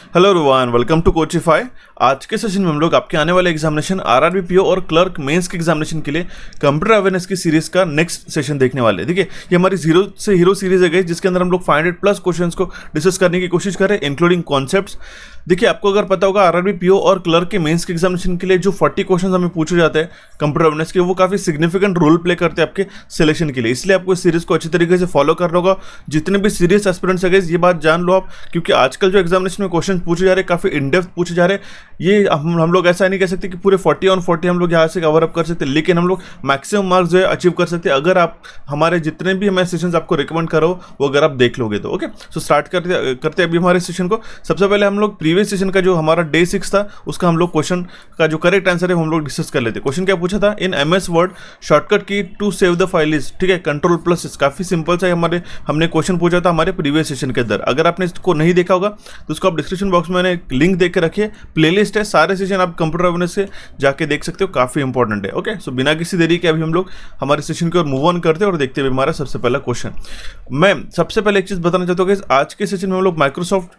Hello everyone, welcome to Coachify. आज के session में हम लोग आपके आने वाले एग्जामिनेशन आरआरबी पीओ और क्लर्क मेंस के एग्जामिनेशन के लिए कंप्यूटर अवेयरनेस की सीरीज का नेक्स्ट सेशन देखने वाले हैं। देखिए, ये हमारी जीरो से हीरो सीरीज है जिसके अंदर हम लोग 500+ क्वेश्चंस को डिस्कस करने की कोशिश करें, इंक्लूडिंग कॉन्सेप्ट्स। देखिए, आपको अगर पता होगा आरआरबी पीओ और क्लर्क के मेंस के एग्जामिनेशन के लिए जो 40 क्वेश्चन हमें पूछे जाते हैं कंप्यूटर अवेयरनेस के, वो काफी सिग्निफिकेंट रोल प्ले करते हैं आपके सिलेक्शन के लिए। इसलिए आपको इस सीरीज को अच्छी तरीके से फॉलो करना होगा। जितने भी सीरियस एस्पिरेंट्स है ये बात जान लो आप, क्योंकि आजकल जो एग्जामिनेशन में क्वेश्चन पूछे जा रहे हैं काफी इन डेप्थ पूछे जा रहे हैं। ये हम लोग ऐसा नहीं कह सकते कि पूरे 40 ऑन 40 हम लोग यहाँ से कवर अप कर सकते हैं, लेकिन हम लोग मैक्सिमम मार्क्स जो है अचीव कर सकते हैं अगर आप हमारे जितने भी मैं सेशंस आपको रिकमेंड करो वो अगर आप देख लोगे तो। ओके, सो स्टार्ट करते अभी हमारे सेशन को। सबसे पहले हम लोग प्रीवियस सेशन का जो हमारा डे 6 था उसका हम लोग क्वेश्चन का जो करेक्ट आंसर है हम लोग डिस्कस कर लेते। क्वेश्चन क्या पूछा था, in MS Word shortcut key to save the file is, ठीक है, Ctrl+S। काफी सिंपल सा हमने क्वेश्चन पूछा था हमारे प्रीवियस सेशन के अंदर। अगर आपने इसको नहीं देखा होगा तो उसको आप डिस्क्रिप्शन बॉक्स में मैंने लिंक देख के रखिए, प्लेलिस्ट है, सारे सेशन आप कंप्यूटर अवेयरनेस से जाके देख सकते हो, काफी इंपॉर्टेंट है। ओके, सो बिना किसी देरी के अभी हम लोग हमारे सेशन की ओर मूव ऑन करते हैं और देखते हैं हमारा सबसे पहला क्वेश्चन। मैं सबसे पहले एक चीज बताना चाहता हूँ कि आज के सेशन में हम लोग माइक्रोसॉफ्ट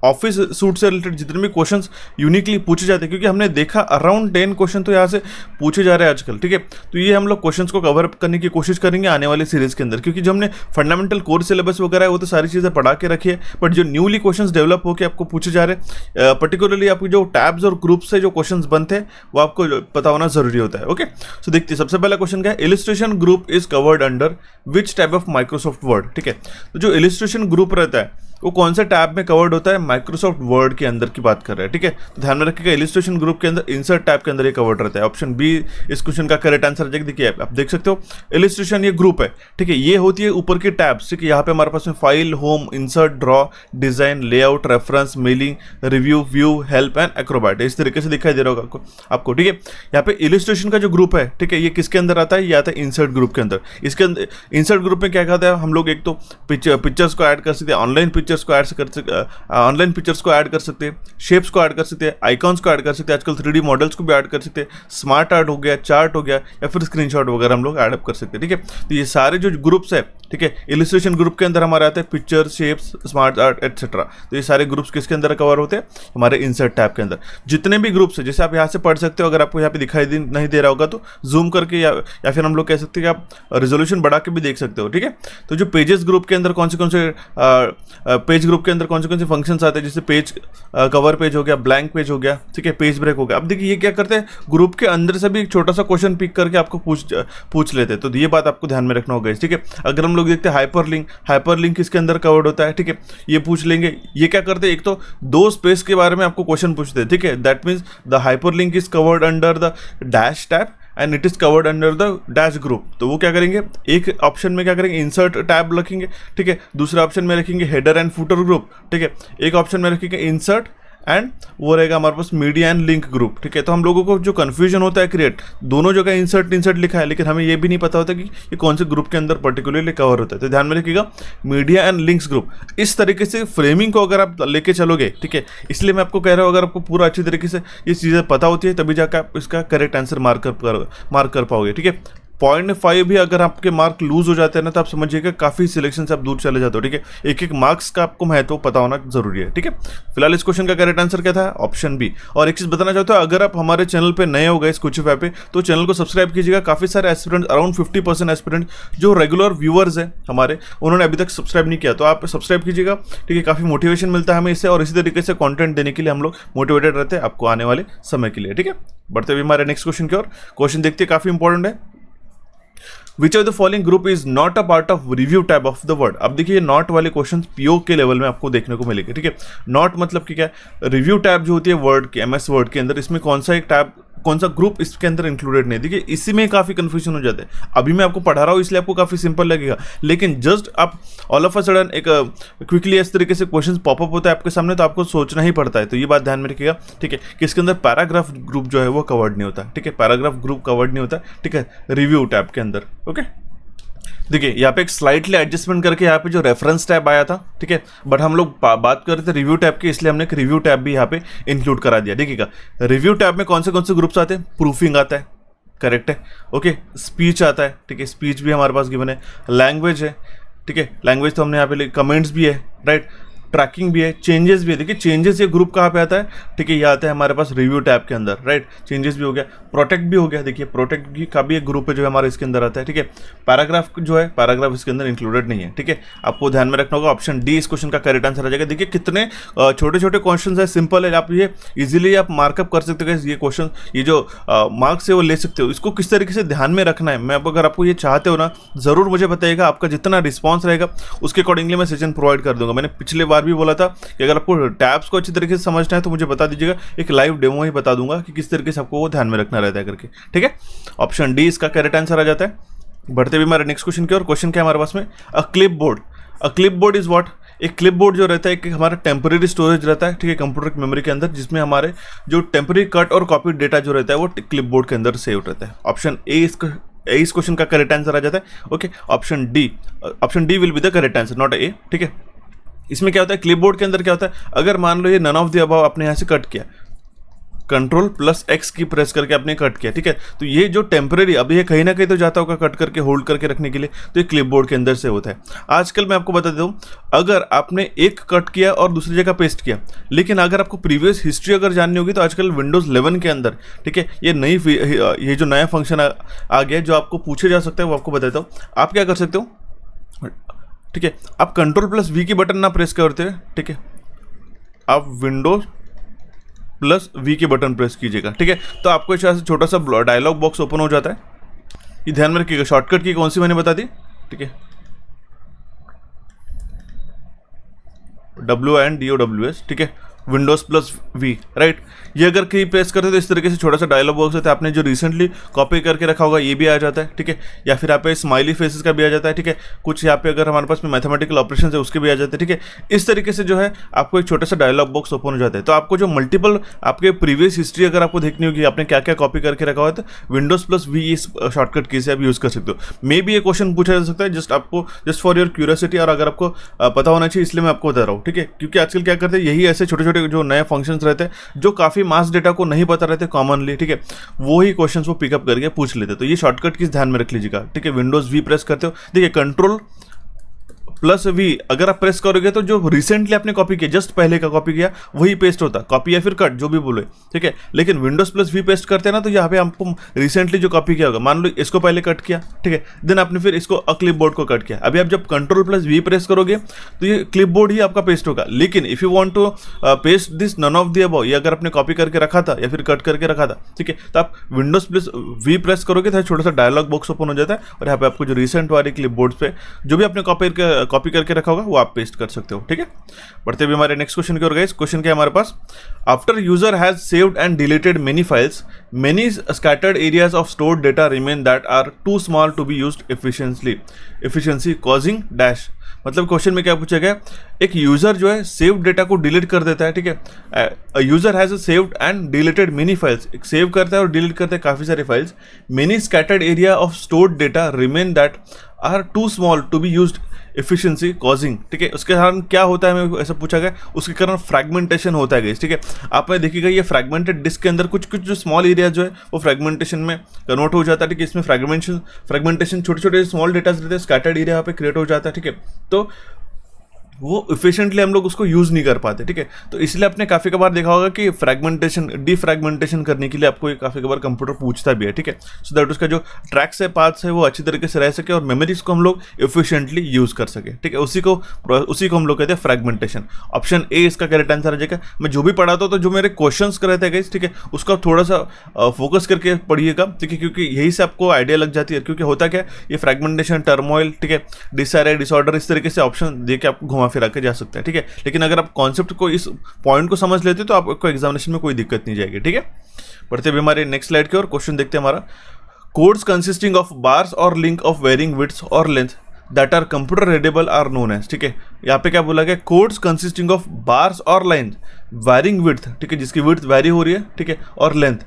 ऑफिस सूट से रिलेटेड जितने भी क्वेश्चंस यूनिकली पूछे जाते हैं, क्योंकि हमने देखा अराउंड 10 क्वेश्चन तो यहाँ से पूछे जा रहे हैं आजकल, ठीक है। तो ये हम लोग क्वेश्चंस को कवर करने की कोशिश करेंगे आने वाले सीरीज के अंदर, क्योंकि जो हमने फंडामेंटल कोर सिलेबस वगैरह है वो तो सारी चीज़ें पढ़ा के रखी है, बट जो न्यूली क्वेश्चंस डेवलप होकर आपको पूछे जा रहे हैं, पर्टिकुलरली आपके जो टैब्स और ग्रुप्स से जो क्वेश्चन बनते हैं वो आपको पता होना जरूरी होता है। ओके, सो देखते हैं सबसे पहला क्वेश्चन क्या है, illustration group is covered under which type of Microsoft word. ठीक है, तो जो इलिस्ट्रेशन ग्रुप रहता है वो कौन से टैब में कवर्ड होता है, माइक्रोसॉफ्ट वर्ड के अंदर की बात कर रहे हैं, ठीक है। तो ध्यान में रखिएगा, इलिस्ट्रेशन ग्रुप के अंदर इंसर्ट टैब के अंदर ये कवर्ड रहता है। ऑप्शन बी इस क्वेश्चन का करेक्ट आंसर है। देखिए, आप देख सकते हो इलिस्ट्रेशन ये ग्रुप है, ठीक है, ये होती है ऊपर की टैब्स, ठीक है। यहाँ पे हमारे पास में file, home, insert, draw, design, layout, reference, mailing, review, view, help and Acrobat, इस तरीके से दिखाई दे रहा होगा आपको, ठीक है। यहाँ पे इलिस्ट्रेशन का जो ग्रुप है, ठीक है, ये किसके अंदर आता है, ये आता है इंसर्ट ग्रुप के अंदर। इसके अंदर इंसर्ट ग्रुप में क्या कहता है, हम लोग एक तो पिक्चर्स को ऐड कर सकते हैं, ऑनलाइन पिक्चर्स को ऐड कर सकते, ऑनलाइन पिक्चर्स को ऐड कर सकते हैं, शेप्स को ऐड कर सकते हैं, आइकॉन्स को ऐड कर सकते हैं, आजकल 3D मॉडल्स को भी ऐड कर सकते हैं, स्मार्ट आर्ट हो गया, चार्ट हो गया, या फिर स्क्रीनशॉट वगैरह हम लोग ऐड अप कर सकते हैं, ठीक है। तो ये सारे जो ग्रुप्स है, ठीक है, इलिस्ट्रेशन ग्रुप के अंदर हमारे आते हैं picture, shapes, smart art etcetera. तो ये सारे ग्रुप्स किसके अंदर कवर होते हैं, हमारे इंसर्ट टैब के अंदर। जितने भी ग्रुप्स है, जैसे आप यहाँ से पढ़ सकते हो, अगर आपको यहाँ पे दिखाई नहीं दे रहा होगा तो जूम करके या फिर हम लोग कह सकते हैं कि आप रेजोल्यूशन बढ़ा के भी देख सकते हो, ठीक है। तो जो पेजेस ग्रुप के अंदर कौन से पेज ग्रुप के अंदर कौन से फंक्शंस आते हैं, जैसे पेज कवर पेज हो गया, ब्लैंक पेज हो गया, ठीक है, पेज ब्रेक हो गया। अब देखिए ये क्या करते हैं, ग्रुप के अंदर से भी एक छोटा सा क्वेश्चन पिक करके आपको पूछ लेते हैं। तो ये बात आपको ध्यान में रखना होगा, ठीक है। अगर हम लोग देखते हैं हाइपरलिंक किसके अंदर कवर्ड होता है, ठीक है, ये पूछ लेंगे। ये क्या करते हैं, एक तो दो स्पेस के बारे में आपको क्वेश्चन पूछते हैं, ठीक है, that means the hyperlink is covered under the dash tab and it is covered under the dash group. तो वो क्या करेंगे, एक ऑप्शन में क्या करेंगे, इंसर्ट टैब रखेंगे, ठीक है, दूसरे ऑप्शन में रखेंगे हेडर एंड फुटर ग्रुप, ठीक है, एक ऑप्शन में रखेंगे इंसर्ट एंड वो रहेगा हमारे पास मीडिया एंड लिंक ग्रुप, ठीक है। तो हम लोगों को जो कंफ्यूजन होता है क्रिएट, दोनों जगह इंसर्ट लिखा है, लेकिन हमें ये भी नहीं पता होता कि ये कौन से ग्रुप के अंदर पर्टिकुलरली कवर होता है। तो ध्यान में रखिएगा, मीडिया एंड लिंक्स ग्रुप, इस तरीके से फ्रेमिंग को अगर आप लेके चलोगे, ठीक है, इसलिए मैं आपको कह रहा हूँ अगर आपको पूरा अच्छी तरीके से ये चीज़ें पता होती है तभी जाकर आप इसका करेक्ट आंसर मार्क कर पाओगे, ठीक है। 0.5 भी अगर आपके मार्क लूज हो जाते हैं ना तो आप समझिएगा काफी सिलेक्शन से आप दूर चले जाते हो, ठीक है। एक मार्क्स का आपको महत्व पता होना जरूरी है, ठीक है। फिलहाल इस क्वेश्चन का करेक्ट आंसर क्या था, ऑप्शन बी। और एक चीज बताना चाहता हूँ, अगर आप हमारे चैनल पे नए हो गए इस कोचिफाई पे तो चैनल को सब्सक्राइब कीजिएगा। काफी सारे एस्पिरेंट, अराउंड 50% एस्पिरेंट जो रेगुलर व्यूअर्स है हमारे, उन्होंने अभी तक सब्सक्राइब नहीं किया, तो आप सब्सक्राइब कीजिएगा, ठीक है। काफी मोटिवेशन मिलता है हमें इससे, और इसी तरीके से कॉन्टेंट देने के लिए हम लोग मोटिवेटेड रहते हैं आपको आने वाले समय के लिए, ठीक है। बढ़ते हुए हमारे नेक्स्ट क्वेश्चन की ओर। क्वेश्चन देखते हैं, काफी इंपॉर्टेंट है। विच of the following group is not a part of review tab of the word. अब देखिए नॉट वाले क्वेश्चन पीओ के लेवल में आपको देखने को मिलेंगे, ठीक है। नॉट मतलब कि क्या है, रिव्यू टैब जो होती है वर्ड के, MS वर्ड के अंदर, इसमें कौन सा एक टैब, कौन सा ग्रुप इसके अंदर इंक्लूडेड नहीं। देखिए इसी में काफी कंफ्यूजन हो जाता है। अभी मैं आपको पढ़ा रहा हूँ इसलिए आपको काफी सिंपल लगेगा, लेकिन जस्ट आप ऑल ऑफ अ सडन एक क्विकली इस तरीके से क्वेश्चन पॉपअप होता है आपके सामने, तो आपको सोचना ही पड़ता है। तो ये बात ध्यान में रखिएगा, ठीक है, कि इसके अंदर पैराग्राफ ग्रुप जो है वो कवर्ड नहीं होता, ठीक है, पैराग्राफ ग्रुप कवर्ड नहीं होता, ठीक है, रिव्यू टैब के अंदर। ओके, देखिए यहाँ पे एक स्लाइटली एडजस्टमेंट करके यहाँ पे जो रेफरेंस टैब आया था, ठीक है, बट हम लोग बात कर रहे थे रिव्यू टैब की, इसलिए हमने एक रिव्यू टैब भी यहाँ पे इंक्लूड करा दिया। देखिएगा रिव्यू टैब में कौन से ग्रुप्स आते हैं, प्रूफिंग आता है, करेक्ट है, ओके, स्पीच आता है, ठीक है, स्पीच भी हमारे पास गिवन है, लैंग्वेज है, ठीक है, लैंग्वेज तो हमने यहाँ पे कमेंट्स भी है, राइट, ट्रैकिंग भी है, चेंजेस भी है। देखिए चेंजेस ये ग्रुप कहाँ पे आता है, ठीक है, ये आता है हमारे पास रिव्यू टैब के अंदर, राइट। चेंजेस भी हो गया, प्रोटेक्ट भी हो गया। देखिए प्रोटेक्ट का भी एक ग्रुप है जो हमारे इसके अंदर आता है, ठीक है। पैराग्राफ जो है, पैराग्राफ इसके अंदर इंक्लूडेड नहीं है, ठीक है। आपको ध्यान में रखना होगा, ऑप्शन डी इस क्वेश्चन का करेक्ट आंसर आ जाएगा। देखिए कितने छोटे छोटे क्वेश्चन है, सिंपल है, आप ये इजीली आप मार्कअप कर सकते हो। ये क्वेश्चन, ये जो मार्क्स है वो ले सकते हो। इसको किस तरीके से ध्यान में रखना है, मैं अगर आपको ये चाहते हो ना, जरूर मुझे बताइएगा। आपका जितना रिस्पॉन्स रहेगा उसके अकॉर्डिंगली मैं सेशन प्रोवाइड कर दूंगा। मैंने पिछले बार भी बोला था कि अगर आपको टैब्स को अच्छी तरीके से समझना है तो मुझे बता दीजिएगा, एक लाइव डेमो ही बता दूंगा कि किस तरीके से आपको वो ध्यान में रखना रहता है करके, ठीक है। ऑप्शन डी इसका करेक्ट आंसर आ जाता है। बढ़ते भी हमारे नेक्स्ट क्वेश्चन की और। क्वेश्चन क्या है हमारे पास में, a clip board. A clip board is what, एक क्लिप बोर्ड जो रहता है एक हमारा टेम्परेरी स्टोरेज रहता है, ठीक है, कंप्यूटर की मेमोरी के अंदर, जिसमें हमारे जो टेम्परेरी कट और कॉपी डेटा जो रहता है वो क्लिप बोर्ड के अंदर सेव रहता है। ऑप्शन ए इस क्वेश्चन का करेक्ट आंसर आ जाता है। Okay, option D will be the correct answer, not a, ठीक है। इसमें क्या होता है, क्लिपबोर्ड के अंदर क्या होता है, अगर मान लो ये नन ऑफ द अबव आपने यहाँ से कट किया, Ctrl+X की प्रेस करके आपने कट किया, ठीक है, तो ये जो टेम्परेरी, अब ये कहीं ना कहीं तो जाता होगा कट करके होल्ड करके रखने के लिए, तो ये क्लिपबोर्ड के अंदर से होता है। आजकल मैं आपको बता देता हूँ, अगर आपने एक कट किया और दूसरी जगह पेस्ट किया, लेकिन अगर आपको प्रीवियस हिस्ट्री अगर जाननी होगी तो आजकल विंडोज़ 11 के अंदर, ठीक है, ये जो नया फंक्शन आ गया जो आपको पूछे जा सकता है, वो आपको बताता हूँ। आप क्या कर सकते हो, ठीक है, आप Ctrl+V की बटन ना प्रेस करते हैं, ठीक है, आप Windows+V की बटन प्रेस कीजिएगा, ठीक है, तो आपको इस तरह से छोटा सा डायलॉग बॉक्स ओपन हो जाता है। ये ध्यान में रखिएगा, शॉर्टकट की कौन सी मैंने बता दी, ठीक है, WINDOWS, ठीक है, Windows+V, राइट। ये अगर की प्रेस करते तो इस तरीके से छोटा सा डायलॉग बॉक्स होता है। आपने जो रिसेंटली कॉपी करके रखा होगा ये भी आ जाता है, ठीक है, या फिर यहाँ पे स्माइली फेसेस का भी आ जाता है, ठीक है, कुछ यहाँ पे अगर हमारे पास में मैथमेटिकल ऑपरेशन है उसके भी आ जाते हैं, ठीक है। इस तरीके से जो है आपको एक छोटा सा डायलॉग बॉक्स ओपन हो जाता है। तो आपको जो मल्टीपल आपके प्रीवियस हिस्ट्री अगर आपको देखनी होगी, आपने क्या क्या कॉपी करके रखा हुआ है, तो Windows+V इस शॉर्टकट की से आप यूज़ कर सकते हो। मे भी ये क्वेश्चन पूछा जा सकता है, जस्ट फॉर योर क्यूरियोसिटी, और अगर आपको पता होना चाहिए इसलिए मैं आपको बता रहा हूँ, ठीक है, क्योंकि आजकल क्या करते हैं, यही ऐसे छोटे छोटे जो नए फंक्शंस रहते हैं जो काफ़ी मास डेटा को नहीं पता रहते कॉमनली, ठीक है, वो ही क्वेश्चंस वो पिकअप करके पूछ लेते। तो ये शॉर्टकट की ध्यान में रख लीजिएगा, ठीक है। Windows+V प्रेस करते हो, देखिए Ctrl+V अगर आप प्रेस करोगे तो जो रिसेंटली आपने कॉपी किया, जस्ट पहले का कॉपी किया, वही पेस्ट होता, कॉपी या फिर कट जो भी बोले, ठीक है। लेकिन Windows+V पेस्ट करते हैं ना, तो यहाँ पे आपको रिसेंटली जो कॉपी किया होगा, मान लो इसको पहले कट किया, ठीक है, देन आपने फिर इसको क्लिपबोर्ड को कट किया। अभी आप जब Ctrl+V प्रेस करोगे तो ये क्लिपबोर्ड ही आपका पेस्ट होगा। लेकिन if you want to paste this none of the above, ये अगर आपने कॉपी करके रखा था या फिर कट करके रखा था, ठीक है, तो आप Windows+V प्रेस करोगे तो छोटा सा डायलॉग बॉक्स ओपन हो जाता है, और यहाँ पे आपको जो रिसेंट वाले क्लिपबोर्ड पे जो भी आपने कॉपी करके रखा होगा वो आप पेस्ट कर सकते हो, ठीक है। बढ़ते भी हमारे नेक्स्ट क्वेश्चन की ओर। गाइस क्वेश्चन क्या है हमारे पास, after user has saved and deleted many files, many scattered areas of stored data remain that are too small to be used efficiency causing dash. मतलब क्वेश्चन में क्या पूछा गया, एक यूजर जो है सेव्ड डेटा को डिलीट कर देता है, ठीक है, user has saved and deleted many files, save करता है और डिलीट करता है काफी सारे files, many scattered area of stored data remain that are too small to be used efficiency causing, ठीक है। उसके कारण क्या होता है, हमें ऐसा पूछा गया, उसके कारण फ्रैगमेंटेशन होता है, ठीक है। आपने देखिएगा ये फ्रैगमेंटेड डिस्क के अंदर कुछ जो स्मॉल एरिया जो है वो फ्रैगमेंटेशन में कन्वर्ट हो जाता है, ठीक है। इसमें फ्रैगमेंटेशन छोटे छोटे स्मॉल डेटाज रहते हैं, स्कैटर्ड एरिया यहाँ पे क्रिएट हो जाता है, ठीक है। तो वो इफिशिएंटली हम लोग उसको यूज़ नहीं कर पाते, ठीक है। तो इसलिए आपने काफ़ी कबार देखा होगा कि डिफ्रैगमेंटेशन करने के लिए आपको काफ़ी कबार कंप्यूटर पूछता भी है, ठीक है, सो दैट उसका जो ट्रैक्स है, पाथ्स है, वो अच्छी तरीके से रह सके और मेमोरीज को हम लोग इफिशिएंटली यूज़ कर सके, ठीक है। उसी को हम लोग कहते हैं फ्रैगमेंटेशन। ऑप्शन ए इसका करेक्ट आंसर आ जाएगा। मैं जो भी पढ़ाता हूँ तो जो मेरे क्वेश्चंस रहते हैं, ठीक है, उसको आप थोड़ा सा फोकस करके पढ़िएगा, ठीक है, क्योंकि यही से आपको आइडिया लग जाती है। क्योंकि होता क्या है, ये फ्रैगमेंटेशन, टर्मोइल, ठीक है, डिसऑर्डर, इस तरीके से ऑप्शन दे के आपको फिरा के जा सकता है, ठीक है। लेकिन अगर आप कॉन्सेप्ट को, इस पॉइंट को समझ लेते तो आपको एग्जामिनेशन में कोई दिक्कत नहीं जाएगी, ठीक है। बढ़ते हुए हमारे नेक्स्ट स्लाइड की ओर। क्वेश्चन देखते हैं हमारा, कोड्स कंसिस्टिंग ऑफ बार्स और लिंक ऑफ वेरिंग विड्थ और length that are computer readable are known as, ठीक है। यहाँ पे क्या बोला गया, कोड्स कंसिस्टिंग ऑफ बार्स और लाइन वेरिंग विड्थ, ठीक है, जिसकी विड्थ वेरी हो रही है, ठीक है, और length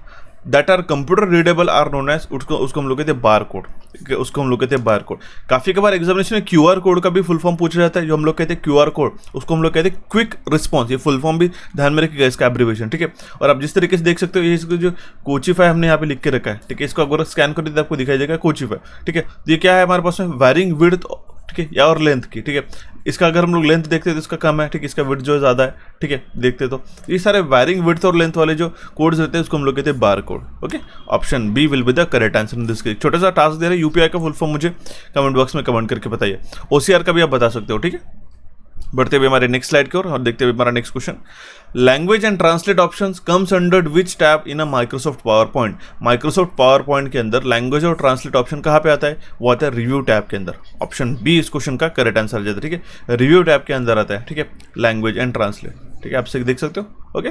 that are computer readable are known as, उसको हम लोग कहते हैं बार कोड, ठीक है, उसको हम लोग कहते हैं बार कोड। काफी बार एग्जामिनेशन में क्यूआर कोड का भी फुल फॉर्म पूछा जाता है, जो हम लोग कहते हैं क्यूआर कोड, उसको हम लोग कहते हैं क्विक रिस्पॉन्स। ये फुल फॉर्म भी ध्यान में रखिएगा, इसका एब्रिविएशन, ठीक है। और आप जिस तरीके से देख सकते हो, ये इसको जो कोचिफाई हमने यहाँ पे लिख के रखा है, ठीक है, इसको अगर स्कैन कर तो आपको दिखाई देगा कोचिफाई, ठीक है। तो ये क्या है हमारे पास में, वेरिंग विड्थ ठीक है, या और लेंथ की, ठीक है। इसका अगर हम लोग लेंथ देखते हैं तो इसका कम है, ठीक है, इसका विड्थ जो है ज़्यादा है, ठीक है, देखते तो ये सारे वायरिंग विड्थ और लेंथ वाले जो कोड्स रहते हैं उसको हम लोग कहते हैं bar code. Okay, option B will be the correct answer in this case. छोटा सा टास्क दे रहे हैं, यूपीआई का फुल फॉर्म मुझे कमेंट बॉक्स में कमेंट करके बताइए। ओसीआर का भी आप बता सकते हो, ठीक है। बढ़ते हुए हमारे नेक्स्ट स्लाइड की ओर और देखते हुए हमारा next question, language and translate options comes under which tab in a Microsoft power point. Microsoft power point के अंदर लैंग्वेज और ट्रांसलेट ऑप्शन कहाँ पे आता है, वो आता है रिव्यू टैब के अंदर। ऑप्शन बी इस क्वेश्चन का करेक्ट आंसर जाता है, ठीक है, रिव्यू टैब के अंदर आता है, ठीक है, लैंग्वेज एंड ट्रांसलेट, ठीक है, आप से देख सकते हो। Okay,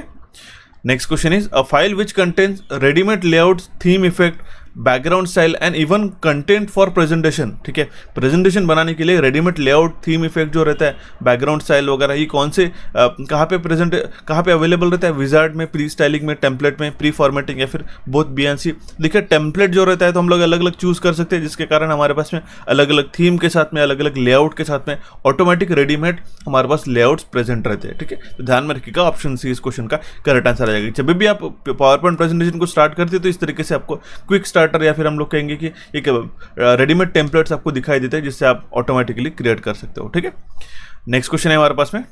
next question is a file which contains readymade layout, theme effect, background style and even content for presentation, ठीक है, प्रेजेंटेशन बनाने के लिए रेडीमेड लेआउट, थीम इफेक्ट जो रहता है, बैकग्राउंड स्टाइल वगैरह, ये कौन से कहाँ पे अवेलेबल रहता है, विजार्ड में, प्री स्टाइलिंग में, टेम्पलेट में, प्री फॉर्मेटिंग या फिर बोथ बीएनसी। देखिए टेम्पलेट जो रहता है तो हम लोग अलग अलग चूज कर सकते हैं, जिसके कारण हमारे पास में अलग अलग थीम के साथ में, अलग अलग लेआउट के साथ में ऑटोमेटिक रेडीमेड हमारे पास लेआउट्स प्रेजेंट रहते हैं, ठीक है। तो ध्यान में रखिएगा, ऑप्शन सी इस क्वेश्चन का करेक्ट आंसर आ जाएगा। जब भी आप पावर पॉइंट प्रेजेंटेशन को स्टार्ट करते हैं तो इस तरीके से आपको क्विक स्टार्टर या फिर हम लोग कहेंगे कि एक रेडीमेड टेम्पलेट्स आपको दिखाई देते हैं जिससे आप ऑटोमेटिकली क्रिएट कर सकते हो, ठीक है। नेक्स्ट क्वेश्चन है हमारे पास में,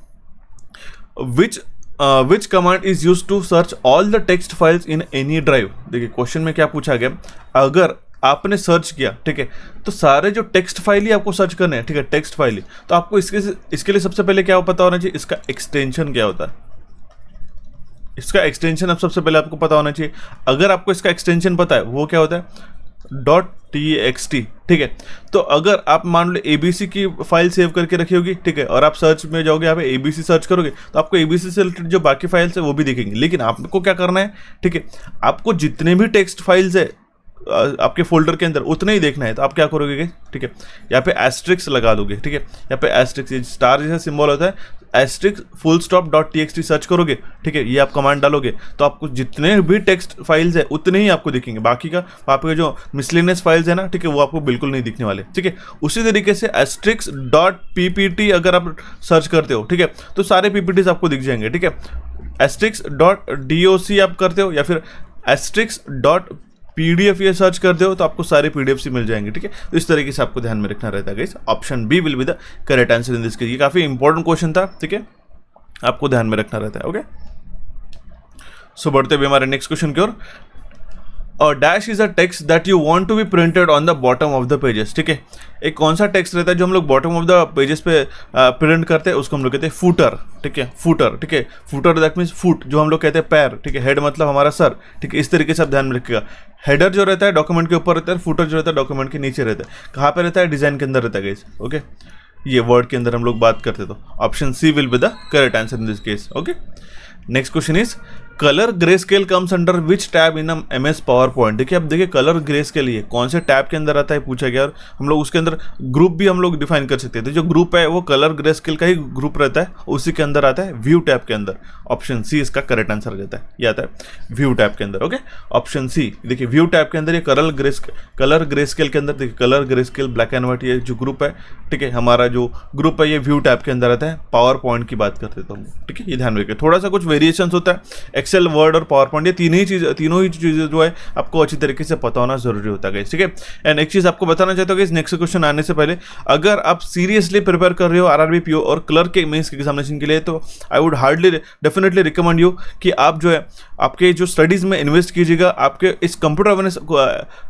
which command is use to search all the text files in any drive. देखिए क्वेश्चन में क्या पूछा गया, अगर आपने सर्च किया, ठीक है, तो सारे जो टेक्स्ट फाइल ही आपको सर्च करने हैं, ठीक है, टेक्स्ट फाइल ही, तो आपको इसके लिए सबसे पहले क्या पता होना चाहिए, इसका एक्सटेंशन क्या होता है। इसका एक्सटेंशन अब सबसे पहले आपको पता होना चाहिए। अगर आपको इसका एक्सटेंशन पता है, वो क्या होता है, .txt, ठीक है। तो अगर आप मान लो ABC की फाइल सेव करके रखी होगी, ठीक है, और आप सर्च में जाओगे, यहाँ पे ABC सर्च करोगे तो आपको ABC से रिलेटेड जो बाकी फाइल्स है वो भी दिखेंगे। लेकिन आपको क्या करना है, ठीक है, आपको जितने भी टेक्स्ट फाइल्स है आपके फोल्डर के अंदर उतना ही देखना है। तो आप क्या करोगे, ठीक है, यहाँ पे एस्ट्रिक्स लगा दोगे, ठीक है, यहाँ पे एस्ट्रिक्स स्टार जैसा सिंबल होता है, asterisk full stop .txt search करोगे, ठीक है, ये आप कमांड डालोगे तो आपको जितने भी टेक्स्ट फाइल्स है उतने ही आपको दिखेंगे। बाकी का आपके जो मिसलेनियस फाइल्स है ना, ठीक है, वो आपको बिल्कुल नहीं दिखने वाले, ठीक है। उसी तरीके से एस्ट्रिक्स .ppt अगर आप सर्च करते हो, ठीक है, तो सारे PPTs आपको दिख जाएंगे, ठीक है। एस्ट्रिक्स .doc आप करते हो या फिर एस्ट्रिक्स PDF ये सर्च करते हो तो आपको सारे PDFs ही मिल जाएंगे, ठीक है। तो इस तरीके से आपको ध्यान में रखना रहता है guys. Option B will be the correct answer in this case. ये काफी इंपॉर्टेंट क्वेश्चन था, ठीक है, आपको ध्यान में रखना रहता है। ओके, सो बढ़ते हुए हमारे नेक्स्ट क्वेश्चन की ओर, dash is a text that you want to be printed on the bottom of the pages, ठीक है। एक कौन सा टेक्स्ट रहता है जो हम लोग बॉटम ऑफ द पेजेस पे प्रिंट करते हैं, उसको हम लोग कहते हैं फूटर, ठीक है, फूटर, ठीक है। फूटर दैट मीन्स फुट, जो हम लोग कहते हैं पैर, ठीक है, हेड मतलब हमारा सर, ठीक है। इस तरीके से आप ध्यान में रखिएगा। हेडर जो रहता है डॉक्यूमेंट के ऊपर रहता है, फूटर जो रहता है डॉक्यूमेंट के नीचे रहता है। कहाँ पे रहता है, डिजाइन के अंदर रहता है गाइस। ओके, ये वर्ड के अंदर हम लोग बात करते तो option C will be the correct answer in this case. Okay, next question is colour greyscale comes under which tab in MS PowerPoint. देखिए, अब देखिए कलर ग्रे स्केल ये कौन से टैब के अंदर आता है पूछा गया, और हम लोग उसके अंदर ग्रुप भी हम लोग डिफाइन कर सकते हैं। तो जो ग्रुप है वो कलर ग्रे स्केल का ही ग्रुप रहता है, उसी के अंदर आता है व्यू टैब के अंदर। ऑप्शन सी इसका करेक्ट आंसर आ जाता है, ये आता है व्यू टैब के अंदर। ओके, ऑप्शन सी, देखिए व्यू टैब के अंदर ये कलर ग्रे स्केल के अंदर, देखिए colour grey scale black and white, ये जो ग्रुप है, ठीक है, हमारा जो ग्रुप है ये व्यू टैब के अंदर आता है। पावर पॉइंट की बात करते तो हम, ठीक है, ये ध्यान रखिए। थोड़ा सा कुछ वेरिएशन होता है, एक्सेल, वर्ड और पावर पॉइंट, ये तीनों ही चीजें जो है आपको अच्छी तरीके से पता होना जरूरी होता है, ठीक है। एंड एक चीज आपको बताना चाहता हूँ, नेक्स्ट क्वेश्चन आने से पहले अगर आप सीरियसली प्रिपेयर कर रहे हो RRB PO और क्लर्क के मेंस के एग्जामिनेशन के लिए, तो I would definitely recommend you कि आप जो है आपके जो स्टडीज में इन्वेस्ट कीजिएगा। आपके इस कंप्यूटर अवेयरनेस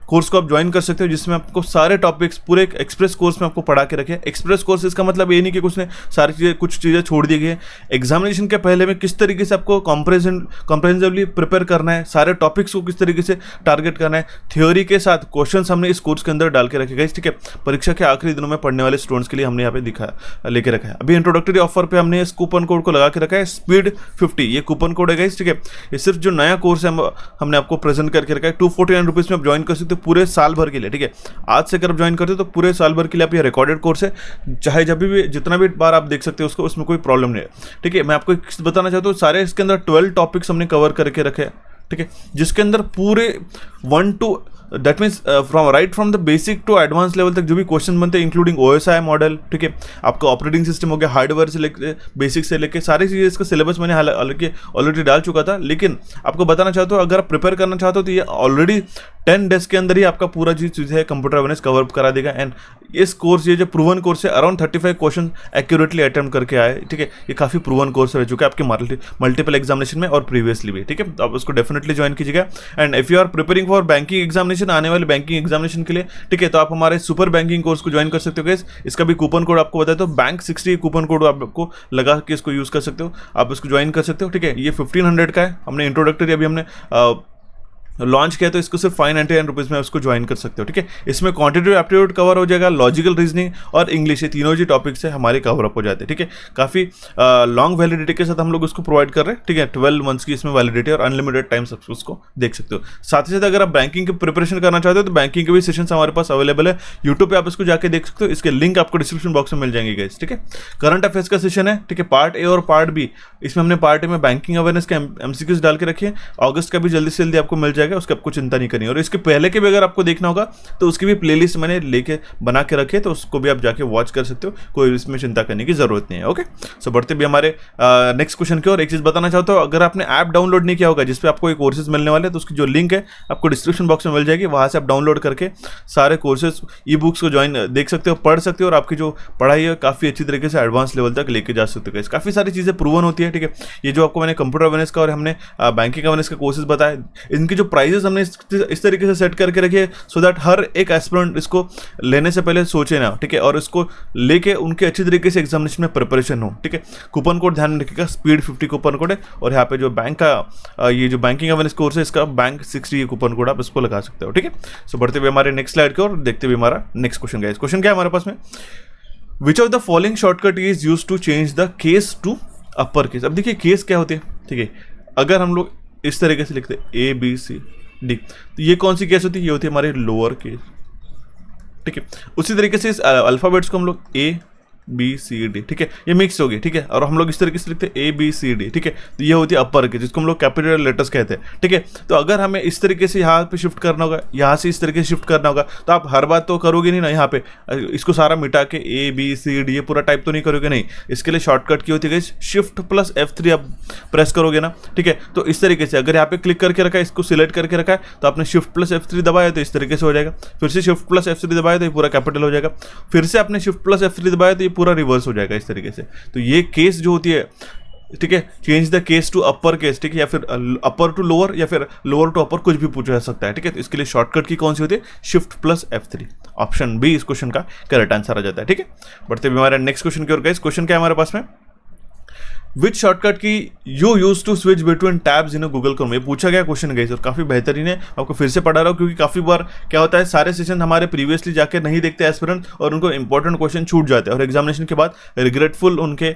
कोर्स को आप ज्वाइन कर सकते हो, जिसमें आपको सारे टॉपिक्स पूरे एक एक्सप्रेस कोर्स में आपको पढ़ा के रखे। एक्सप्रेस कोर्स इसका मतलब ये नहीं कि कुछ चीज़ें छोड़ दी गई है। एग्जामिनेशन के पहले में किस तरीके से आपको कॉम्प्रिहेंसिवली प्रिपेयर करना है, सारे टॉपिक्स को किस तरीके से टारगेट करना है, थ्योरी के साथ क्वेश्चंस हमने इस कोर्स के अंदर डाल के रखे गए, ठीक है। परीक्षा के आखिरी दिनों में पढ़ने वाले स्टूडेंट्स के लिए हमने यहाँ पे लेके रखा है। अभी इंट्रोडक्टरी ऑफर पे हमने इस कूपन कोड को लगा के रखा है, स्पीड 50, ये कूपन कोड है गाइस, ठीक है। ये सिर्फ जो नया कोर्स है हमने आपको प्रेजेंट करके रखा है। 249 रुपीज़ में आप ज्वाइन कर सकते हो पूरे साल भर के लिए, ठीक है। आज से अगर आप ज्वाइन करते हो तो पूरे साल भर के लिए आप ये रिकॉर्डेड कोर्स है, चाहे जब भी जितना भी बार आप देख सकते हो उसको, उसमें कोई प्रॉब्लम नहीं है, ठीक है। मैं आपको बताना चाहता हूँ, सारे इसके अंदर 12 टॉपिक्स हमने कवर करके रखे हैं, ठीक है, जिसके अंदर पूरे 1 to that means from the basic to advance level तक जो भी क्वेश्चन बनते हैं इंक्लूडिंग OSI मॉडल, ठीक है, आपका ऑपरेटिंग सिस्टम हो गया, हार्डवेयर से लेकर बेसिक से लेकर सारी चीज़ें, इसका सिलेबस मैंने हालांकि ऑलरेडी डाल चुका था, लेकिन आपको बताना चाहता हूँ अगर आप प्रिपेयर करना चाहते हो तो ये ऑलरेडी 10 डेज के अंदर ही आपका पूरा जो चीज़ है कंप्यूटर अवेयरनेस कवर अप करा देगा। एंड इस कोर्स, ये जो प्रूवन कोर्स है, अराउंड 35 क्वेश्चन एक्यूरेटली अटेम्प्ट करके आए, ठीक है, ये काफ़ी प्रूवन कोर्स रह चुका है आपके मल्टीपल एग्जामिनेशन में और प्रीवियसली भी, ठीक है, तो आप उसको डेफिनेटली ज्वाइन कीजिएगा। And if you are preparing for banking examination, आने वाले बैंकिंग एग्जामिनेशन के लिए, ठीक है, तो आप हमारे सुपर बैंकिंग कोर्स को ज्वाइन कर सकते हो गाइस। इसका भी कूपन कोड आपको बताया, तो बैंक60 कूपन कोड आपको लगा के इसको यूज़ कर सकते हो, आप इसको ज्वाइन कर सकते हो, ठीक है। ये 1500 का है, हमने इंट्रोडक्टरी अभी हमने लॉन्च किया, तो इसको सिर्फ 599 रुपीज़ में उसको ज्वाइन कर सकते हो, ठीक है। इसमें क्वांटिटेटिव एप्टीट्यूड कवर हो जाएगा, लॉजिकल रीजनिंग और इंग्लिश, ये तीनों जो टॉपिक्स है हमारे कवर अप हो जाते हैं, ठीक है। काफ़ी लॉन्ग वैलिडिटी के साथ हम लोग उसको प्रोवाइड कर रहे हैं, ठीक है। 12 मंथ्स की इसमें वैलिडिटी और अनलिमिटेड टाइम सब उसको देख सकते हो। साथ ही साथ अगर आप बैंकिंग की प्रिपरेशन करना चाहते हो तो बैंकिंग के भी सेशंस हमारे पास अवेलेबल है, यूट्यूब पे आप इसको जाके देख सकते हो, इसके लिंक आपको डिस्क्रिप्शन बॉक्स में मिल जाएंगे गाइस, ठीक है। करंट अफेयर्स का सेशन है, ठीक है, पार्ट ए और पार्ट बी। इसमें हमने पार्ट ए में बैंकिंग अवेयरनेस के MCQs डाल के रखे हैं, अगस्त का भी जल्दी से जल्दी आपको मिल जाएगा, उसकी आपको चिंता नहीं करनी। और इसके पहले के भी अगर आपको देखना होगा तो उसकी भी प्लेलिस्ट मैंने लेके बना के रखे, तो उसको भी आप जाके वॉच कर सकते हो, कोई इसमें चिंता करने की जरूरत नहीं है। ओके, सो बढ़ते भी हमारे नेक्स्ट क्वेश्चन की और एक चीज बताना चाहता हूँ, अगर आपने ऐप डाउनलोड नहीं किया होगा जिसपे आपको एक कोर्सेज मिलने वाले हैं, तो उसकी जो लिंक है आपको डिस्क्रिप्शन बॉक्स में मिल जाएगी, वहां से आप डाउनलोड करके सारे कोर्सेज ई बुक्स को ज्वाइन देख सकते हो, पढ़ सकते हो, और आपकी जो पढ़ाई है काफी अच्छी तरीके से एडवांस लेवल तक लेके जा सकते हो। काफी सारी चीजें प्रूवन होती है, ठीक है। ये जो आपको मैंने कंप्यूटर अवेयरनेस का और हमने बैंकिंग अवेयरनेस का कोर्सेज बताए, इनके जो प्राइजेस हमने इस तरीके से सेट करके रखिए सो दैट हर एक एस्पिरेंट इसको लेने से पहले सोचे ना, ठीक है, और इसको लेके उनके अच्छी तरीके से एग्जामिनेशन में प्रिपरेशन हो, ठीक है। कूपन कोड ध्यान रखिएगा, स्पीड 50 कूपन कोड है, और यहाँ पे जो बैंक का ये जो बैंकिंग अवेयरनेस कोर्स है इसका बैंक60 कूपन कोड आप इसको लगा सकते हो, ठीक है। सो बढ़ते हुए हमारे नेक्स्ट स्लाइड की और देखते हुए हमारा नेक्स्ट क्वेश्चन क्या है। क्वेश्चन क्या है हमारे पास में, which of the following shortcut is use to change the case to upper case. अब देखिए केस क्या होती है, ठीक है, अगर हम लोग इस तरीके से लिखते हैं ABCD, तो ये कौन सी केस होती है, ये होती है हमारी लोअर केस, ठीक है। उसी तरीके से इस अल्फाबेट्स को हम लोग ABCD, ठीक है, ये मिक्स होगी, ठीक है, और हम लोग इस तरीके से लिखते हैं ABCD, ठीक है, तो ये होती है अपर केस, जिसको हम लोग कैपिटल लेटर्स कहते हैं, ठीक है। तो अगर हमें इस तरीके से यहाँ पे शिफ्ट करना होगा, यहाँ से इस तरीके से शिफ्ट करना होगा, तो आप हर बात तो करोगे नहीं ना, यहाँ पे इसको सारा मिटा के ABCD ये पूरा टाइप तो नहीं करोगे, नहीं, इसके लिए शॉर्टकट की होती है शिफ्ट प्लस F3 आप प्रेस करोगे ना, ठीक है। तो इस तरीके से अगर यहाँ पे क्लिक करके रखा है, इसको सिलेक्ट करके रखा है, तो आपने शिफ्ट प्लस F3 दबाया तो इस तरीके से हो जाएगा, फिर से शिफ्ट प्लस F3 दबाया तो ये पूरा कैपिटल हो जाएगा, फिर से आपने शिफ्ट प्लस F3 दबाया तो ये पूरा रिवर्स हो जाएगा इस तरीके से। तो ये केस जो होती है, ठीक है, change the case to upper case, ठीक है, या फिर अपर टू लोअर, या फिर लोअर टू अपर, कुछ भी पूछा जा सकता है, ठीक है। तो इसके लिए शॉर्टकट की कौन सी होती है, shift plus F3, option B इस क्वेश्चन का करेक्ट आंसर आ जाता है, ठीक है। बढ़ते हुए हमारे नेक्स्ट क्वेश्चन की ओर गाइस, क्वेश्चन क्या है हमारे पास में, which shortcut key you use to switch between tabs in Google Chrome. ये पूछा गया क्वेश्चन गाइस और काफी बेहतरीन है, आपको फिर से पढ़ा रहा हूँ क्योंकि काफी बार क्या होता है, सारे सेशन हमारे प्रीवियसली जाकर नहीं देखते एस्पिरेंट और उनको इंपॉर्टेंट क्वेश्चन छूट जाते हैं और एग्जामिनेशन के बाद रिग्रेटफुल उनके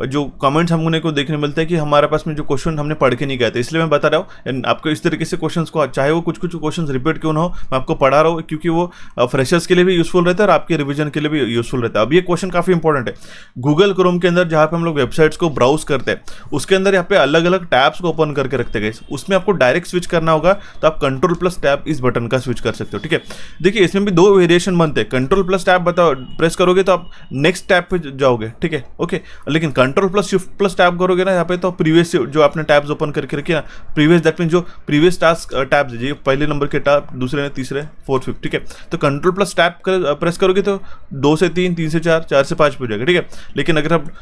जो कमेंट्स हमने को देखने मिलते हैं कि हमारे पास में जो क्वेश्चन हमने पढ़ के नहीं गए थे। इसलिए मैं बता रहा हूँ आपको इस तरीके से क्वेश्चन को, चाहे वो कुछ कुछ क्वेश्चन रिपीट क्यों ना हो, मैं आपको पढ़ा रहा हूँ क्योंकि वो फ्रेशर्स के लिए भी यूजफुल रहता है और आपके रिविजन के लिए भी यूजफुल रहता है। अब ये क्वेश्चन काफी इंपॉर्टेंट है। गूगल क्रोम के अंदर जहाँ पे हम लोग वेबसाइट्स को ब्राउज करते हैं उसके अंदर यहाँ पे अलग अलग टैब्स को ओपन करके रखते गए, उसमें आपको डायरेक्ट स्विच करना होगा तो आप कंट्रोल प्लस टैब इस बटन का स्विच कर सकते हो, ठीक है। देखिए इसमें भी दो वेरिएशन बनते हैं, कंट्रोल प्लस टैब बताओ प्रेस करोगे तो आप नेक्स्ट टैब पे जाओगे, ठीक है, ओके, लेकिन control plus shift plus tab करोगे ना यहाँ पे तो प्रीवियस जो आपने टैब्स ओपन करके रखी ना, प्रीवियस दैट मीन जो प्रीवियस टास्क टैब्स है, पहले नंबर के टैब, दूसरे तीसरे फोर्थ फिफ्थ, ठीक है। तो कंट्रोल प्लस टैब प्रेस करोगे तो 2 से 3, 3 से 4, 4 से 5 पे हो जाएगा, ठीक है। लेकिन अगर आप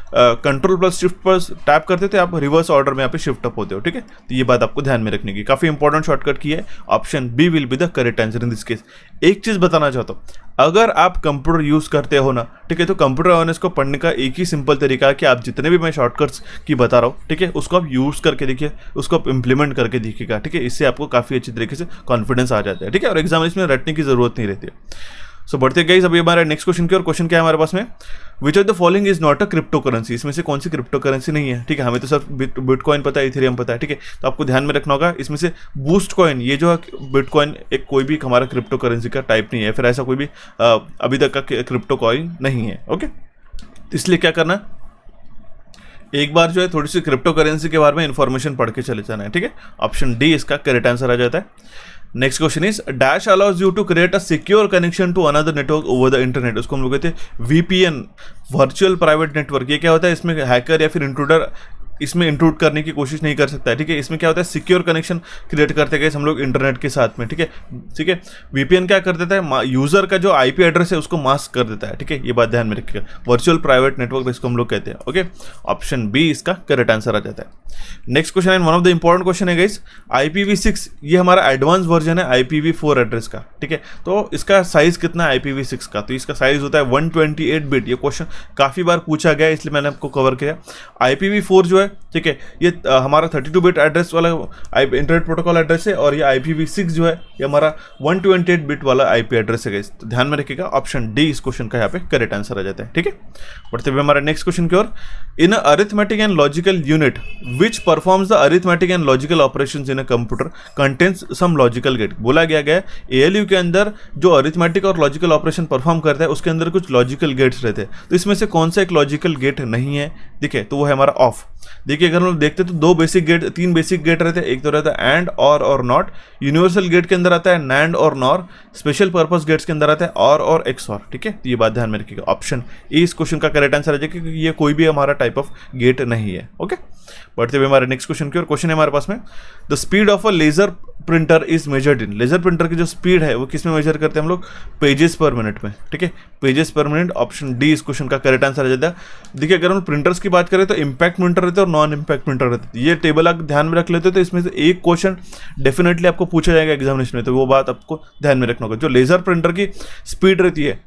control plus shift plus tab करते थे आप रिवर्स ऑर्डर में यहाँ पे शिफ्ट अप होते हो, ठीक है। तो ये बात आपको ध्यान में रखने की, काफी इंपॉर्टेंट शॉर्टकट की है, option B will be the correct answer in this case. एक चीज बताना चाहता हूँ, अगर आप कंप्यूटर यूज करते हो ना, ठीक है, तो कंप्यूटर अवेयरनेस को पढ़ने का एक ही सिंपल तरीका है कि आप जितने भी मैं शॉर्टकट्स की बता रहा हूँ, ठीक है, उसको आप यूज करके देखिए, उसको आप इंप्लीमेंट करके देखिएगा, ठीक है। इससे आपको काफी अच्छी तरीके से कॉन्फिडेंस आ जाता है, ठीक है, और एग्जामिनेशन में रटने की जरूरत नहीं रहती है। सो बढ़ते गए अभी हमारे नेक्स्ट क्वेश्चन की, और क्वेश्चन क्या है हमारे पास में, which of the following is not a crypto currency. इसमें से कौन सी क्रिप्टो करेंसी नहीं है, ठीक है। हमें तो सर बिटकॉइन पता है, इथेरियम पता है, ठीक है। तो आपको ध्यान में रखना होगा इसमें से बूस्ट कॉइन, ये जो है बिटकॉइन एक कोई भी हमारा क्रिप्टो करेंसी का टाइप नहीं है, फिर ऐसा कोई भी अभी तक का क्रिप्टो कॉइन नहीं है, ओके। इसलिए क्या करना, एक बार जो है थोड़ी सी क्रिप्टो करेंसी के बारे में इंफॉर्मेशन पढ़ के चले जाना है, ठीक है। ऑप्शन डी इसका करेक्ट आंसर आ जाता है। Next question is dash allows you to create a secure connection to another network over the internet. उसको हम लोग कहते हैं VPN, वर्चुअल प्राइवेट नेटवर्क। ये क्या होता है, इसमें हैकर या फिर इंट्रूडर इसमें इंट्रूड करने की कोशिश नहीं कर सकता है, ठीक है। इसमें क्या होता है, सिक्योर कनेक्शन क्रिएट करते गए हम लोग इंटरनेट के साथ में, ठीक है, ठीक है। VPN क्या कर देता है, यूजर का जो IP एड्रेस है उसको मास्क कर देता है, ठीक है। ये बात ध्यान में रखिएगा, वर्चुअल प्राइवेट नेटवर्क इसको हम लोग कहते हैं, ओके। ऑप्शन बी इसका करेक्ट आंसर आ जाता है। Next question and one of the important question है गाइस, IPv6 ये हमारा एडवांस वर्जन है IPv4 एड्रेस का, ठीक है। तो इसका साइज कितना है IPv6 का, तो इसका साइज होता है 128 बिट। ये क्वेश्चन काफी बार पूछा गया इसलिए मैंने आपको कवर किया। IPv4 जो है, ठीक है, ये हमारा 32 बिट एड्रेस वाला इंटरनेट प्रोटोकॉल एड्रेस है, और ये IPv6 जो है ये हमारा 128 बिट वाला IP एड्रेस है गाइस। तो ध्यान में रखिएगा, ऑप्शन डी इस क्वेश्चन का यहाँ पे करेक्ट आंसर आ जाता है, ठीक है। बढ़ते हुए हमारा नेक्स्ट क्वेश्चन की ओर, in arithmetic and logical unit which performs the arithmetic and logical operations in a computer contains some logical gate. बोला गया है ALU के अंदर जो अरिथमेटिक और लॉजिकल ऑपरेशन परफॉर्म करता है उसके अंदर कुछ लॉजिकल गेट्स रहते हैं। तो इसमें से कौन सा एक लॉजिकल गेट नहीं है, देखिए, तो वो है हमारा ऑफ। देखिए अगर हम लोग देखते तो तीन बेसिक गेट रहते हैं। एक तो रहता है एंड, और नॉट। यूनिवर्सल गेट के अंदर आता है नैंड और नॉर। स्पेशल पर्पस गेट्स के अंदर आता है और एक्सऑर, ठीक है। तो ये बात ध्यान में रखिएगा, ऑप्शन ए इस क्वेश्चन का करेक्ट आंसर आ जाएगा, क्योंकि ये कोई भी हमारा टाइप ऑफ गेट नहीं है, ओके। बढ़ते हुए हमारे नेक्स्ट क्वेश्चन की ओर, क्वेश्चन है हमारे पास में, the speed of a laser printer is measured in. Laser printer की जो स्पीड है वो किस में मेजर करते हैं हम लोग, पेजेस पर मिनट में, ठीक है, पेजेस पर मिनट। ऑप्शन डी इस क्वेश्चन का करेक्ट आंसर आ जाता है। देखिए अगर हम प्रिंटर्स की बात करें तो इंपैक्ट प्रिंटर रहते हैं और नॉन इंपैक्ट प्रिंटर रहते हैं। ये टेबल आप ध्यान में रख लेते हो तो इसमें से एक क्वेश्चन डेफिनेटली आपको पूछा जाएगा एग्जामिनेशन में, तो वो बात आपको ध्यान में रखना होगा। जो लेजर प्रिंटर की स्पीड रहती है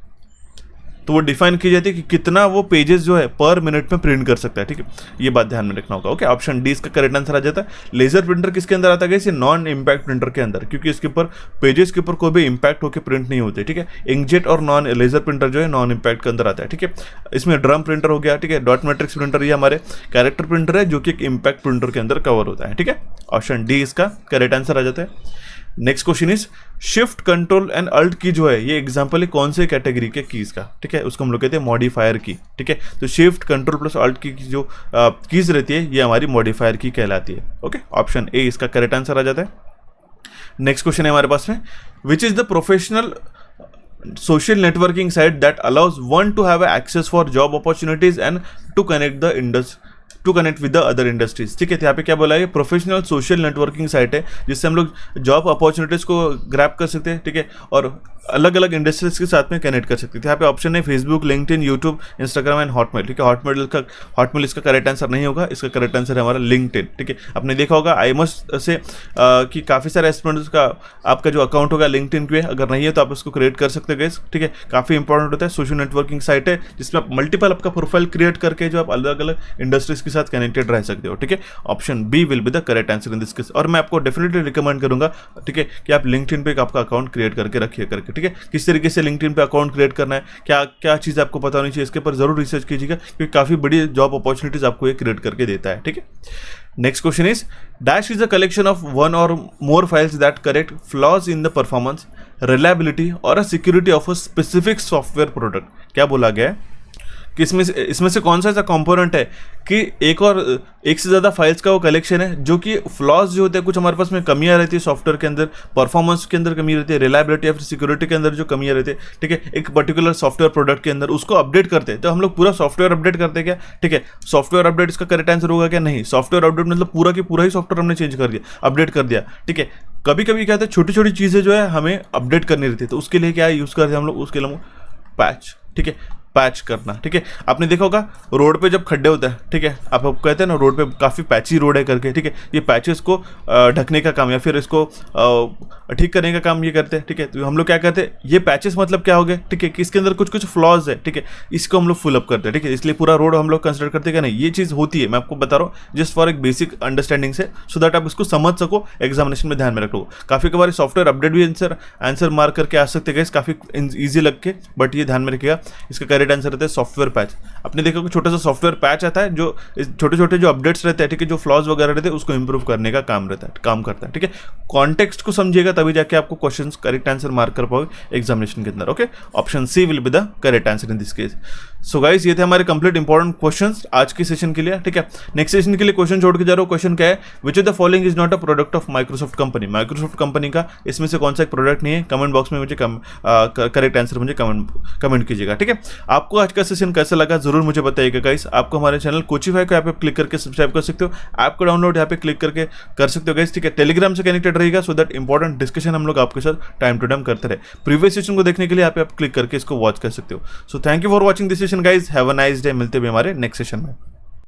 तो वो डिफाइन की जाती है कि कितना वो पेजेस जो है पर मिनट में प्रिंट कर सकता है, ठीक है। ये बात ध्यान में रखना होगा, ओके। ऑप्शन डी इसका करेक्ट आंसर आ जाता है। लेजर प्रिंटर किसके अंदर आता है, इसे नॉन इंपैक्ट प्रिंटर के अंदर, क्योंकि इसके ऊपर पेजेस के ऊपर कोई भी इंपैक्ट होकर प्रिंट नहीं होते, ठीक है। इंकजेट और नॉन लेजर प्रिंटर जो है नॉन इंपैक्ट के अंदर आता है, ठीक है। इसमें ड्रम प्रिंटर हो गया, ठीक है। डॉट मैट्रिक्स प्रिंटर ये हमारे कैरेक्टर प्रिंटर है जो कि एक इंपैक्ट प्रिंटर के अंदर कवर होता है, ठीक है। ऑप्शन डी इसका करेक्ट आंसर आ जाता है। Next question is shift control and alt key जो है ये एग्जांपल है कौन से कैटेगरी के कीज का, ठीक है। उसको हम लोग कहते हैं मॉडिफायर की, ठीक है। तो shift control plus alt key जो कीज रहती है ये हमारी मॉडिफायर की कहलाती है, ओके। ऑप्शन ए इसका करेक्ट आंसर आ जाता है। नेक्स्ट क्वेश्चन है हमारे पास में, which is the professional social networking site that allows one to have access for job opportunities and to connect with the other industries, ठीक है। तो यहाँ पे क्या बोला है, प्रोफेशनल सोशल नेटवर्किंग साइट है जिससे हम लोग जॉब अपॉर्चुनिटीज को ग्रैब कर सकते हैं, ठीक है, और अलग अलग इंडस्ट्रीज के साथ में कनेक्ट कर सकते हैं। यहाँ पे ऑप्शन है Facebook, LinkedIn, YouTube, Instagram and Hotmail, ठीक है। हॉटमेल इसका करेक्ट आंसर नहीं होगा, इसका करेक्ट आंसर है हमारा लिंक्डइन, ठीक है। आपने देखा होगा IMS से कि काफ़ी सारे एस्पिरेंट्स का आपका जो अकाउंट होगा लिंक्डइन पे, अगर नहीं है तो आप इसको क्रिएट कर सकते हैं, ठीक है। काफ़ी इंपॉर्टेंट होता है, सोशल नेटवर्किंग साइट है जिसमें आप मल्टीपल आपका प्रोफाइल क्रिएट करके जो आप अलग अलग इंडस्ट्रीज के साथ कनेक्टेड रह सकते हो, ठीक है। Option B will be the correct answer in this case. और मैं आपको डेफिनेटली रिकमेंड करूंगा, ठीक है, कि आप लिंक्डइन पे एक आपका अकाउंट क्रिएट करके रखिए करके, ठीक है। किस तरीके से लिंक्डइन पे अकाउंट क्रिएट करना है, क्या क्या चीज़ आपको पता होनी चाहिए, इसके ऊपर जरूर रिसर्च कीजिएगा, क्योंकि काफ़ी बड़ी जॉब अपॉर्चुनिटीज आपको ये क्रिएट करके देता है, ठीक है। Next question is dash is a collection of one or more files that correct flaws in the performance, reliability or a security of a specific software product. क्या बोला गया है कि इसमें से कौन सा ऐसा कंपोनेंट है कि एक से ज़्यादा फाइल्स का वो कलेक्शन है जो कि फ्लॉज जो होते हैं, कुछ हमारे पास में कमियां रहती है सॉफ्टवेयर के अंदर, परफॉर्मेंस के अंदर कमी रहती है, रिलायबिलिटी या फिर सिक्योरिटी के अंदर जो कमियां रहती है, ठीक है, एक पर्टिकुलर सॉफ्टवेयर प्रोडक्ट के अंदर उसको अपडेट करते हैं। तो हम लोग पूरा सॉफ्टवेयर अपडेट करते हैं क्या, ठीक है। सॉफ्टवेयर अपडेट इसका करेक्ट आंसर होगा क्या, नहीं। सॉफ्टवेयर अपडेट मतलब पूरा की पूरा ही सॉफ्टवेयर हमने चेंज कर दिया, अपडेट कर दिया, ठीक है। कभी कभी क्या होता है, छोटी छोटी चीज़ें जो है हमें अपडेट करनी रहती है, तो उसके लिए क्या यूज़ करते हैं हम लोग, उसके लिए पैच, ठीक है, पैच करना, ठीक है। आपने देखा होगा रोड पे जब खड्डे होता है, ठीक है, आप कहते हैं ना रोड पे काफ़ी पैची रोड है करके, ठीक है। ये पैचेस को ढकने का काम या फिर इसको ठीक करने का काम ये करते हैं, ठीक है। तो हम लोग क्या करते हैं, ये पैचेस मतलब क्या हो गए, ठीक है, कि इसके अंदर कुछ कुछ फ्लॉज है, ठीक है, इसको हम लोग फुल अप करते हैं, ठीक है। इसलिए पूरा रोड हम लोग कंसिडर करते हैं कि नहीं, ये चीज़ होती है। मैं आपको बता रहा हूँ जस्ट फॉर एक बेसिक अंडरस्टैंडिंग से, सो दैट आप इसको समझ सको, एग्जामिनेशन में ध्यान में रखो। काफ़ी कबार सॉफ्टवेयर अपडेट भी आंसर मार करके आ सकते हैं, काफ़ी ईजी लग के, बट ये ध्यान में रखिएगा, इसका करेक्ट आंसर रहता है सॉफ्टवेयर पैच। आपने देखा कि छोटा सा सॉफ्टवेयर पैच आता है जो छोटे छोटे जो अपडेट्स रहते हैं, ठीक है, जो फ्लॉज वगैरह रहते हैं उसको इंप्रूव करने का काम करता है, ठीक है। कॉन्टेक्स्ट को समझिएगा तभी जाके आपको क्वेश्चंस करेक्ट आंसर मार्क कर पाओगे एग्जामिनेशन के अंदर, okay. Option C will be the correct answer in this case. So guys ये थे हमारे कंप्लीट इंपॉर्टेंट क्वेश्चंस आज के सेशन के लिए, ठीक है। नेक्स्ट सेशन के लिए क्वेश्चन छोड़ के जा रहा हूँ। क्वेश्चन क्या है, विच of the following is not a product of Microsoft company. Microsoft company का इसमें से कौन सा एक प्रोडक्ट नहीं है, कमेंट बॉक्स में मुझे करेक्ट आंसर मुझे कमेंट कीजिएगा, ठीक है। आपको आज का सेशन कैसा लगा जरूर मुझे बताइएगा गाइस। आपको हमारे चैनल कोचिफाई को यहाँ पे क्लिक करके सब्सक्राइब कर सकते हो, ऐप को डाउनलोड यहाँ पे क्लिक करके कर सकते हो गाइस, ठीक है। टेलीग्राम से कनेक्टेड रहेगा सो दैट इंपॉर्टेंट डिस्कशन हम लोग आपके साथ टाइम टू टाइम करते रहे। प्रीवियस सेशन को देखने के लिए यहाँ पे आप क्लिक करके इसको वॉच कर सकते हो। So thank you for watching this session guys, have a nice day. मिलते हैं हमारे नेक्स्ट सेशन में।